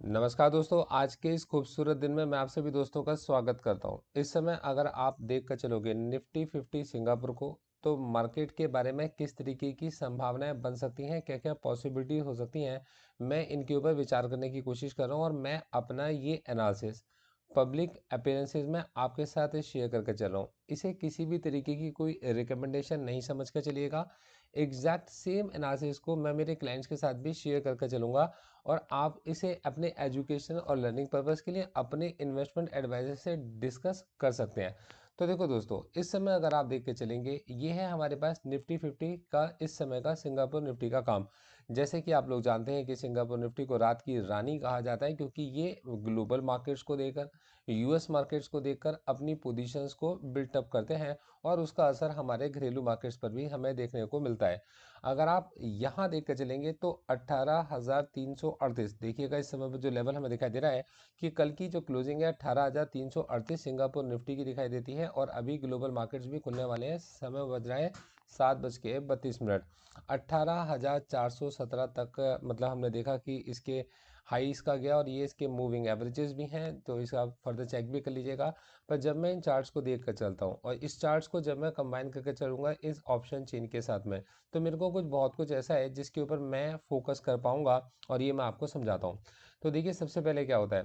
नमस्कार दोस्तों, आज के इस खूबसूरत दिन में मैं आप सभी दोस्तों का स्वागत करता हूं। इस समय अगर आप देख कर चलोगे निफ्टी 50 सिंगापुर को, तो मार्केट के बारे में किस तरीके की संभावनाएं बन सकती हैं, क्या क्या पॉसिबिलिटी हो सकती हैं, मैं इनके ऊपर विचार करने की कोशिश कर रहा हूं। और मैं अपना ये एनालिसिस पब्लिक अपीयरेंसेस में आपके साथ शेयर करके चल रहा हूँ। इसे किसी भी तरीके की कोई रिकमेंडेशन नहीं समझ कर चलिएगा। एग्जैक्ट सेम एनालिसिस को मैं मेरे क्लाइंट्स के साथ भी शेयर करके चलूंगा, और आप इसे अपने एजुकेशन और लर्निंग पर्पस के लिए अपने इन्वेस्टमेंट एडवाइजर से डिस्कस कर सकते हैं। तो देखो दोस्तों, इस समय अगर आप देख के चलेंगे, ये है हमारे पास निफ्टी 50 का इस समय का सिंगापुर निफ्टी का काम। जैसे कि आप लोग जानते हैं कि सिंगापुर निफ्टी को रात की रानी कहा जाता है, क्योंकि ये ग्लोबल मार्केट्स को देखकर, यूएस मार्केट्स को देखकर अपनी पोजीशंस को बिल्टअप करते हैं, और उसका असर हमारे घरेलू मार्केट्स पर भी हमें देखने को मिलता है। अगर आप यहाँ देख कर चलेंगे तो 18,338 देखिएगा, इस समय पर जो लेवल हमें दिखाई दे रहा है कि कल की जो क्लोजिंग है 18,338 सिंगापुर निफ्टी की दिखाई देती है, और अभी ग्लोबल मार्केट्स भी खुलने वाले हैं। समय बज रहा है 7:32। 18,417 तक मतलब हमने देखा कि इसके हाई इसका गया, और ये इसके मूविंग एवरेजेस भी हैं, तो इसका फर्दर चेक भी कर लीजिएगा। पर जब मैं इन चार्ट्स को देख कर चलता हूँ, और इस चार्ट्स को जब मैं कंबाइन करके चलूंगा इस ऑप्शन चेन के साथ में, तो मेरे को बहुत कुछ ऐसा है जिसके ऊपर मैं फोकस कर पाऊंगा, और ये मैं आपको समझाता हूँ। तो देखिए, सबसे पहले क्या होता है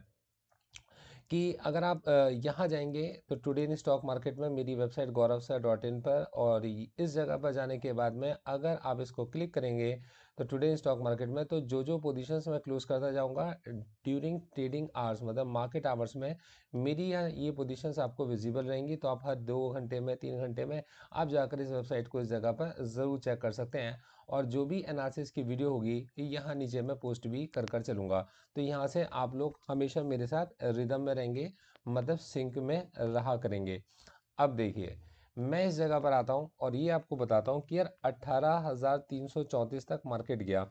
कि अगर आप यहाँ जाएंगे तो टुडे इन स्टॉक मार्केट में मेरी वेबसाइट gauravsir.in पर, और इस जगह पर जाने के बाद में अगर आप इसको क्लिक करेंगे तो टुडे इन स्टॉक मार्केट में, तो जो पोजीशंस मैं क्लोज करता जाऊंगा ड्यूरिंग ट्रेडिंग आवर्स, मतलब मार्केट आवर्स में, मेरी यहाँ ये पोजीशंस आपको विजिबल रहेंगी। तो आप हर 2 घंटे में, 3 घंटे में आप जाकर इस वेबसाइट को इस जगह पर ज़रूर चेक कर सकते हैं। और जो भी एनालिसिस की वीडियो होगी यहाँ नीचे मैं पोस्ट भी कर चलूँगा। तो यहाँ से आप लोग हमेशा मेरे साथ रिदम में रहेंगे, मतलब सिंक में रहा करेंगे। अब देखिए, मैं इस जगह पर आता हूँ और ये आपको बताता हूँ कि यार 18,334 तक मार्केट गया।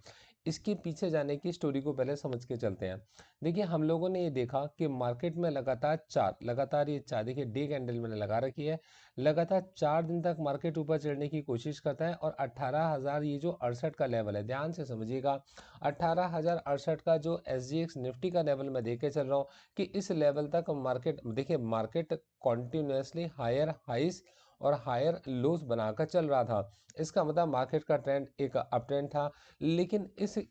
इसके पीछे जाने की स्टोरी को पहले समझ के चलते हैं। देखिए, हम लोगों ने ये देखा कि मार्केट में लगातार ये चार देखिए डे कैंडल मैंने लगा रखी है, लगातार 4 दिन तक मार्केट ऊपर चढ़ने की कोशिश करता है। और 18,000 ये जो 68 का लेवल है, ध्यान से समझिएगा, 18,068 का जो SGX निफ्टी का लेवल मैं देख के चल रहा हूँ कि इस लेवल तक मार्केट, देखिए मार्केट कॉन्टिन्यूसली हायर हाइस और हायर लोस बनाकर चल रहा था। इसका मतलब मार्केट का ट्रेंड एक अप ट्रेंड था। लेकिन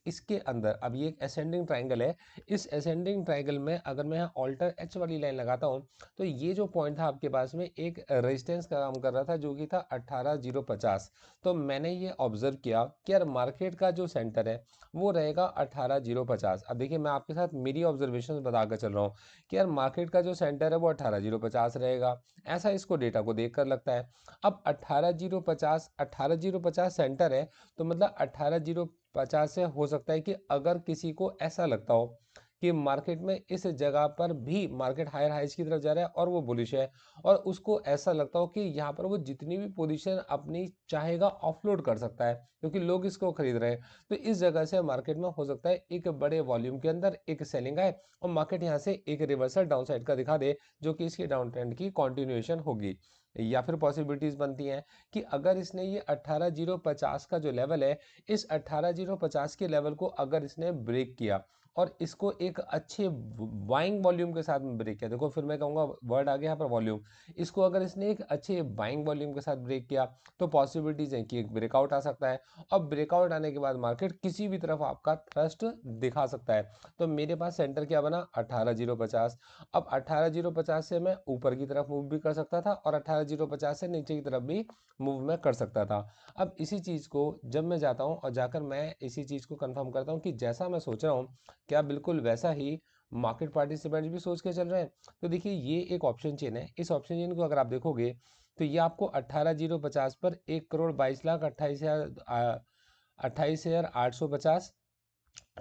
इसके अंदर अब ये एक असेंडिंग ट्राइंगल है। इस असेंडिंग ट्राइंगल में अगर मैं ऑल्टर एच वाली लाइन लगाता हूँ, तो ये जो पॉइंट था आपके पास में एक रेजिस्टेंस का काम कर रहा था, जो कि था 18,050। तो मैंने ये ऑब्जर्व किया कि यार मार्केट का जो सेंटर है वो रहेगा 18,050। अब देखिए, मैं आपके साथ मेरी ऑब्जर्वेशन बताकर चल रहा हूँ कि यार मार्केट का जो सेंटर है वो 18,050 रहेगा। ऐसा इसको डेटा को देखकर लगता है। अब 18,050 सेंटर है, तो मतलब 18,050 से हो सकता है कि अगर किसी को ऐसा लगता हो कि मार्केट में इस जगह पर भी मार्केट हायर हाइज की तरफ जा रहा है और वो बुलिश है, और उसको ऐसा लगता हो कि यहाँ पर वो जितनी भी पोजीशन अपनी चाहेगा ऑफलोड कर सकता है, क्योंकि लोग इसको खरीद रहे हैं। तो इस जगह से मार्केट में हो सकता है एक बड़े वॉल्यूम के अंदर एक सेलिंग आए, और मार्केट यहाँ से एक रिवर्सल डाउन साइड का दिखा दे, जो कि इसकी डाउन ट्रेंड की कंटिन्यूएशन होगी। या फिर पॉसिबिलिटीज बनती हैं कि अगर इसने ये 18,050 का जो लेवल है, इस 18,050 के लेवल को अगर इसने ब्रेक किया और इसको एक अच्छे बाइंग वॉल्यूम के साथ में ब्रेक किया, देखो फिर मैं कहूँगा वर्ड आ गया यहाँ पर वॉल्यूम, इसको अगर इसने एक अच्छे बाइंग वॉल्यूम के साथ ब्रेक किया, तो पॉसिबिलिटीज है कि एक ब्रेकआउट आ सकता है। अब ब्रेकआउट आने के बाद मार्केट किसी भी तरफ आपका थ्रस्ट दिखा सकता है। तो मेरे पास सेंटर क्या बना, 18,050। अब 18,050 से मैं ऊपर की तरफ मूव भी कर सकता था, और 18,050 से नीचे की तरफ भी मूव मैं कर सकता था। अब इसी चीज़ को जब मैं जाता हूँ और जाकर मैं इसी चीज़ को कंफर्म करता हूँ कि जैसा मैं सोच रहा हूँ, क्या बिल्कुल वैसा ही मार्केट पार्टिसिपेंट्स भी सोच के चल रहे हैं। तो देखिए, ये एक ऑप्शन चेन है। इस ऑप्शन चेन को अगर आप देखोगे, तो ये आपको 18,050 पर 1,22,28,000 28,850,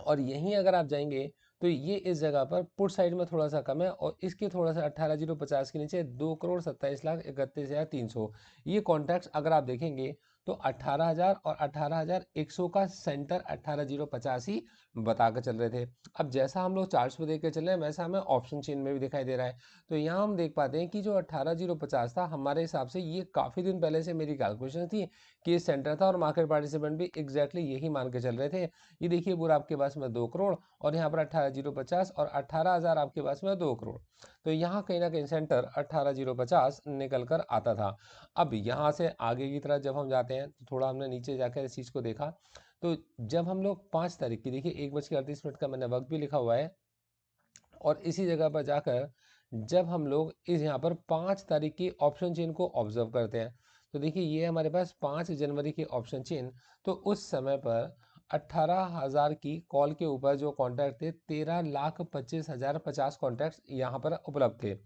और यहीं अगर आप जाएंगे तो ये इस जगह पर पुट साइड में थोड़ा सा कम है, और इसके थोड़ा सा 18,050 के नीचे 2,27,31,300। ये कॉन्ट्रैक्ट्स अगर आप देखेंगे तो 18,000 और 18,100 का सेंटर 18,050 ही बता कर चल रहे थे। अब जैसा हम लोग चार्ट्स पे देख के चल रहे हैं वैसा हमें ऑप्शन चेन में भी दिखाई दे रहा है। तो यहाँ हम देख पाते हैं कि जो 18,050 था हमारे हिसाब से ये काफ़ी दिन पहले से मेरी कैलकुलेशन थी कि ये सेंटर था और मार्केट पार्टिसिपेंट भी एग्जैक्टली यही मान के चल रहे थे। ये देखिए पूरा आपके पास में 2 करोड़ और यहाँ पर 18,050 और 18,000 आपके पास में 2 करोड़। तो यहाँ कहीं ना कहीं सेंटर 18,050 निकल कर आता था। अब यहाँ से आगे की तरफ जब हम जाते हैं तो थोड़ा हमने नीचे जाकर इस चीज़ को देखा। तो जब हम लोग 5 तारीख की, देखिए 1:38 का मैंने वक्त भी लिखा हुआ है, और इसी जगह पर जाकर जब हम लोग इस यहाँ पर 5 तारीख की ऑप्शन चेन को ऑब्जर्व करते हैं तो देखिए ये हमारे पास 5 जनवरी की ऑप्शन चेन। तो उस समय पर 18,000 की कॉल के ऊपर जो कॉन्ट्रैक्ट थे 13,25,050 कॉन्ट्रैक्ट यहाँ पर उपलब्ध थे।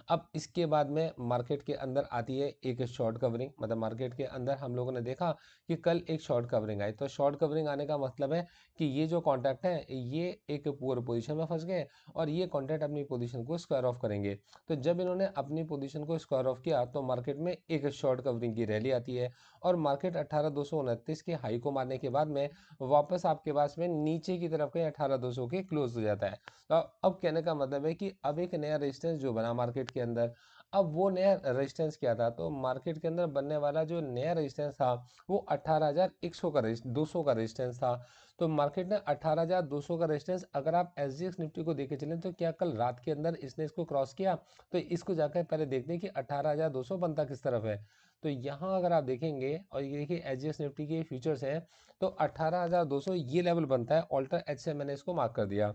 अब इसके बाद में मार्केट के अंदर आती है एक शॉर्ट कवरिंग, मतलब मार्केट के अंदर हम लोगों ने देखा कि कल एक शॉर्ट कवरिंग आई। तो शॉर्ट कवरिंग आने का मतलब है कि ये जो कॉन्ट्रैक्ट है ये एक पुअर पोजीशन में फंस गए और ये कॉन्ट्रैक्ट अपनी पोजीशन को स्क्वायर ऑफ करेंगे। तो जब इन्होंने अपनी पोजीशन को स्क्वायर ऑफ किया तो मार्केट में एक शॉर्ट कवरिंग की रैली आती है और मार्केट 18,229 के हाई को मारने के बाद में वापस आपके पास में नीचे की तरफ के 18,200 के क्लोज हो जाता है। तो अब कहने का मतलब है कि अब एक नया रेजिस्टेंस जो बना मार्केट के अंदर, अब वो नया रेजिस्टेंस क्या था, तो मार्केट के अंदर बनने वाला जो नया रेजिस्टेंस था वो 18,100 का 200 का रेजिस्टेंस था। तो मार्केट ने 18,200 का रेजिस्टेंस, अगर आप SGX निफ्टी को देखे चलें तो क्या कल रात के अंदर इसने इसको क्रॉस किया? तो इसको जाकर पहले देखते हैं कि 18,200 बनता किस तरफ है। तो यहाँ अगर आप देखेंगे और ये देखिए SGX निफ्टी के फ्यूचर्स हैं तो 18,200 ये लेवल बनता है, ऑल्टर एच से मैंने इसको मार्क कर दिया।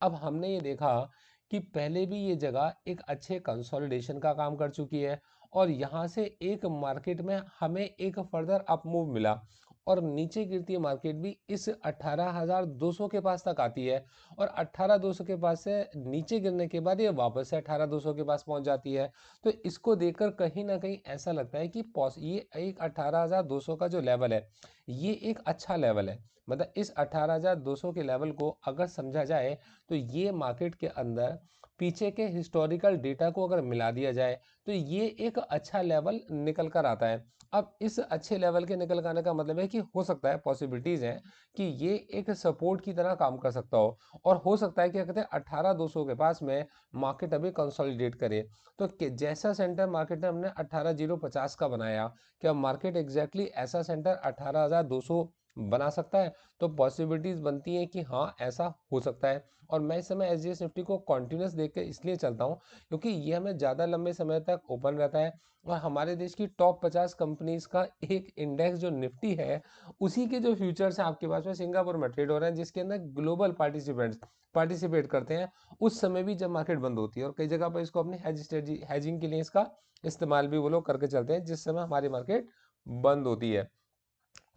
अब हमने ये देखा कि पहले भी ये जगह एक अच्छे कंसोलिडेशन का काम कर चुकी है और यहाँ से एक मार्केट में हमें एक फर्दर अप मूव मिला और नीचे गिरती है मार्केट भी इस 18,200 के पास तक आती है और 18,200 के पास से नीचे गिरने के बाद ये वापस से 18,200 के पास पहुंच जाती है। तो इसको देखकर कहीं ना कहीं ऐसा लगता है कि ये एक 18,200 का जो लेवल है ये एक अच्छा लेवल है। मतलब इस 18,200 के लेवल को अगर समझा जाए तो ये मार्केट के अंदर पीछे के हिस्टोरिकल डेटा को अगर मिला दिया जाए तो ये एक अच्छा लेवल निकल कर आता है। अब इस अच्छे लेवल के निकल कर आने का मतलब है कि हो सकता है, पॉसिबिलिटीज हैं कि ये एक सपोर्ट की तरह काम कर सकता हो और हो सकता है कि क्या कहते हैं 18,200 के पास में मार्केट अभी कंसोलिडेट करे। तो जैसा सेंटर मार्केट ने हमने 18,050 का बनाया, क्या मार्केट एग्जैक्टली ऐसा सेंटर 18,200 बना सकता है? तो पॉसिबिलिटीज बनती हैं कि हाँ ऐसा हो सकता है। और मैं इस समय SGX निफ्टी को कॉन्टिन्यूस देख के इसलिए चलता हूँ क्योंकि ये हमें ज़्यादा लंबे समय तक ओपन रहता है और हमारे देश की टॉप 50 कंपनीज का एक इंडेक्स जो निफ्टी है उसी के जो फ्यूचर्स हैं आपके पास में सिंगापुर में ट्रेड हो रहे हैं जिसके अंदर ग्लोबल पार्टिसिपेंट्स पार्टिसिपेट करते हैं उस समय भी जब मार्केट बंद होती है। और कई जगह पर इसको अपनी हेज स्ट्रेटजी हैजिंग के लिए इसका इस्तेमाल भी वो लोग करके चलते हैं जिस समय हमारी मार्केट बंद होती है।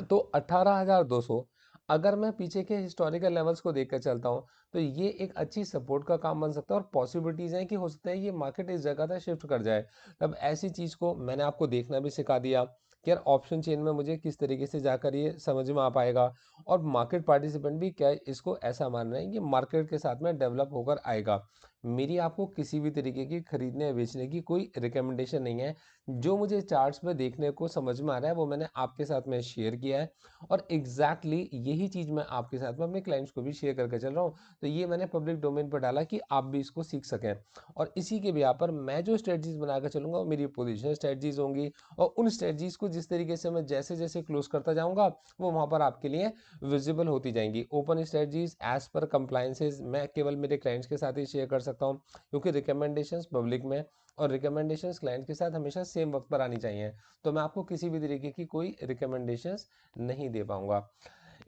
तो 18,200 अगर मैं पीछे के हिस्टोरिकल लेवल्स को देखकर चलता हूँ तो ये एक अच्छी सपोर्ट का काम बन सकता है और पॉसिबिलिटीज हैं कि हो सकता है ये मार्केट इस जगह तक शिफ्ट कर जाए। अब ऐसी चीज को मैंने आपको देखना भी सिखा दिया कि यार ऑप्शन चेन में मुझे किस तरीके से जाकर ये समझ में आ पाएगा और मार्केट पार्टिसिपेंट भी क्या इसको ऐसा मान रहे हैं कि मार्केट के साथ में डेवलप होकर आएगा। मेरी आपको किसी भी तरीके की खरीदने या बेचने की कोई रिकमेंडेशन नहीं है। जो मुझे चार्ट्स में देखने को समझ में आ रहा है वो मैंने आपके साथ में शेयर किया है और यही चीज़ मैं आपके साथ में अपने क्लाइंट्स को भी शेयर करके चल रहा हूँ। तो ये मैंने पब्लिक डोमेन पर डाला कि आप भी इसको सीख सकें और इसी के बिहार पर मैं जो स्ट्रेटजीज बनाकर चलूंगा वो मेरी पोजिशन स्ट्रेटजीज होंगी और उन स्ट्रेटजीज को जिस तरीके से मैं जैसे जैसे क्लोज करता जाऊंगा वो वहाँ पर आपके लिए विजिबल होती जाएंगी। Open strategies as per compliances मैं केवल मेरे क्लाइंट्स के साथ ही शेयर कर सकता हूँ क्योंकि रिकमेंडेशंस पब्लिक में और रिकमेंडेशंस क्लाइंट के साथ हमेशा सेम वक्त पर आनी चाहिए। तो मैं आपको किसी भी तरीके की कोई रिकमेंडेशंस नहीं दे पाऊंगा।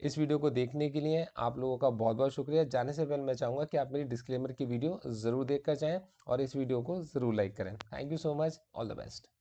इस वीडियो को देखने के लिए आप लोगों का बहुत बहुत शुक्रिया। जाने से पहले मैं चाहूँगा कि आप मेरी डिस्क्लेमर की वीडियो ज़रूर देख कर जाएँ और इस वीडियो को ज़रूर लाइक करें। Thank you so much. All the best.